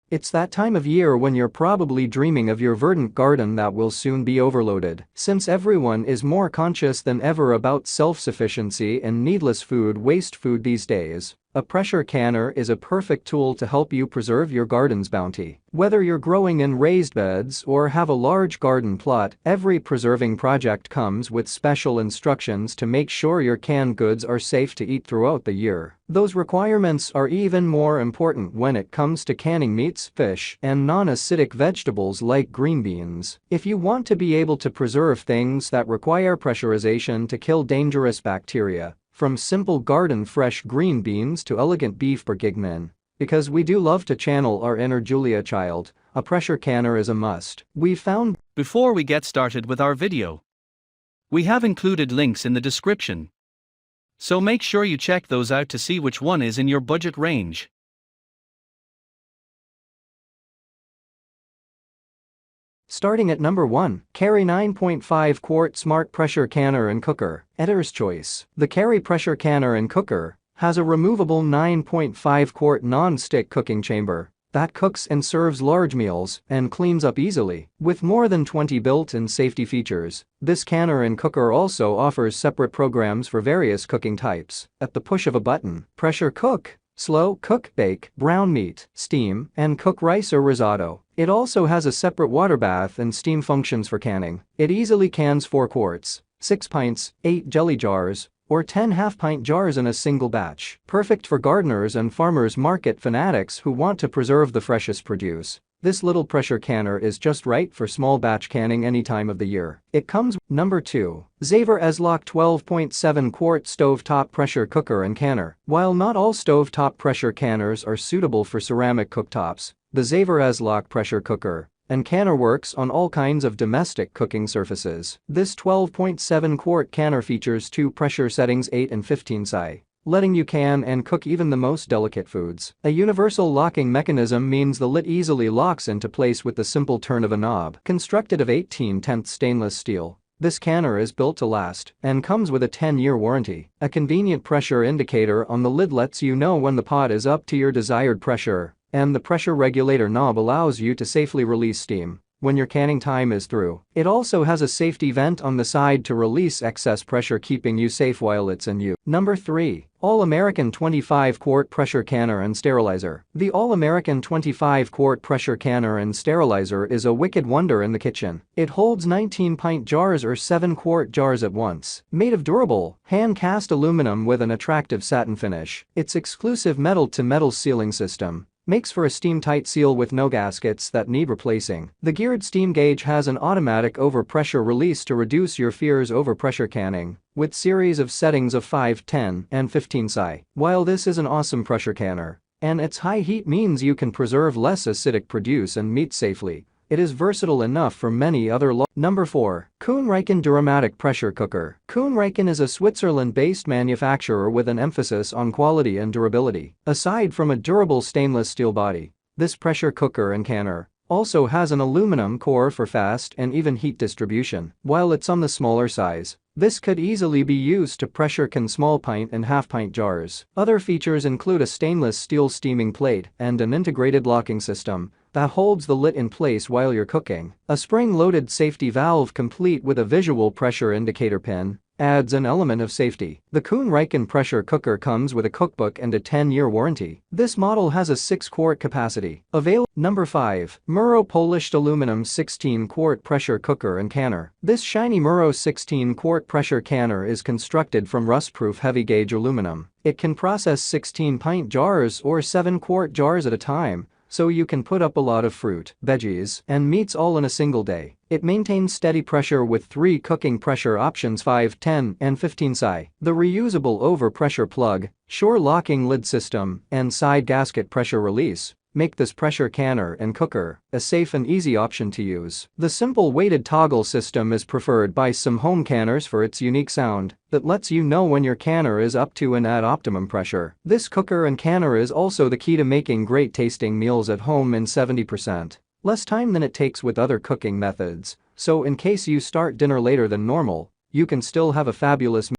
It's that time of year when you're probably dreaming of your verdant garden that will soon be overloaded. Since everyone is more conscious than ever about self-sufficiency and needless food waste these days, a pressure canner is a perfect tool to help you preserve your garden's bounty. Whether you're growing in raised beds or have a large garden plot, every preserving project comes with special instructions to make sure your canned goods are safe to eat throughout the year. Those requirements are even more important when it comes to canning meats, fish, and non-acidic vegetables like green beans. If you want to be able to preserve things that require pressurization to kill dangerous bacteria, from simple garden fresh green beans to elegant beef bourguignon, because we do love to channel our inner Julia child, a pressure canner is a must. Before we get started with our video, we have included links in the description, so make sure you check those out to see which one is in your budget range. Starting at number 1, Carey 9.5 Quart Smart Pressure Canner and Cooker. Editor's choice. The Carey Pressure Canner and Cooker has a removable 9.5 quart non-stick cooking chamber that cooks and serves large meals and cleans up easily. With more than 20 built-in safety features, this canner and cooker also offers separate programs for various cooking types. At the push of a button, pressure cook, slow cook, bake, brown meat, steam, and cook rice or risotto. It also has a separate water bath and steam functions for canning. It easily cans 4 quarts, 6 pints, 8 jelly jars, or 10 half-pint jars in a single batch. Perfect for gardeners and farmers market fanatics who want to preserve the freshest produce. This little pressure canner is just right for small batch canning any time of the year. It comes. Number 2. Zavor EZLock 12.7 Quart Stovetop Pressure Cooker and Canner. While not all stovetop pressure canners are suitable for ceramic cooktops, the Zavor EZLock pressure cooker and canner works on all kinds of domestic cooking surfaces. This 12.7 quart canner features 2 pressure settings, 8 and 15 psi, letting you can and cook even the most delicate foods. A universal locking mechanism means the lid easily locks into place with the simple turn of a knob. Constructed of 18/10 stainless steel, this canner is built to last and comes with a 10-year warranty. A convenient pressure indicator on the lid lets you know when the pot is up to your desired pressure, and the pressure regulator knob allows you to safely release steam when your canning time is through. It also has a safety vent on the side to release excess pressure, keeping you safe while it's in use. Number 3. All-American 25 Quart Pressure Canner and Sterilizer. The All-American 25 Quart Pressure Canner and Sterilizer is a wicked wonder in the kitchen. It holds 19-pint jars or 7-quart jars at once. Made of durable, hand-cast aluminum with an attractive satin finish, its exclusive metal-to-metal sealing system makes for a steam-tight seal with no gaskets that need replacing. The geared steam gauge has an automatic overpressure release to reduce your fears over pressure canning, with series of settings of 5, 10, and 15 psi. While this is an awesome pressure canner, and its high heat means you can preserve less acidic produce and meat safely, it is versatile enough for many other. Number 4. Kuhn Rikon DUROMATIC Pressure Cooker. Kuhn Rikon is a Switzerland-based manufacturer with an emphasis on quality and durability. Aside from a durable stainless steel body, this pressure cooker and canner also has an aluminum core for fast and even heat distribution. While it's on the smaller size, this could easily be used to pressure can small pint and half-pint jars. Other features include a stainless steel steaming plate and an integrated locking system that holds the lid in place while you're cooking. A spring-loaded safety valve complete with a visual pressure indicator pin adds an element of safety. The Kuhn Rikon pressure cooker comes with a cookbook and a 10-year warranty. This model has a 6-quart capacity. Available. Number 5. Mirro Polished Aluminum 16-Quart Pressure Cooker and Canner. This shiny Mirro 16-quart pressure canner is constructed from rust-proof heavy-gauge aluminum. It can process 16-pint jars or 7-quart jars at a time, so you can put up a lot of fruit, veggies, and meats all in a single day. It maintains steady pressure with 3 cooking pressure options, 5, 10, and 15 psi. The reusable overpressure plug, sure locking lid system, and side gasket pressure release make this pressure canner and cooker a safe and easy option to use. The simple weighted toggle system is preferred by some home canners for its unique sound that lets you know when your canner is up to and at optimum pressure. This cooker and canner is also the key to making great tasting meals at home in 70% less time than it takes with other cooking methods, so in case you start dinner later than normal, you can still have a fabulous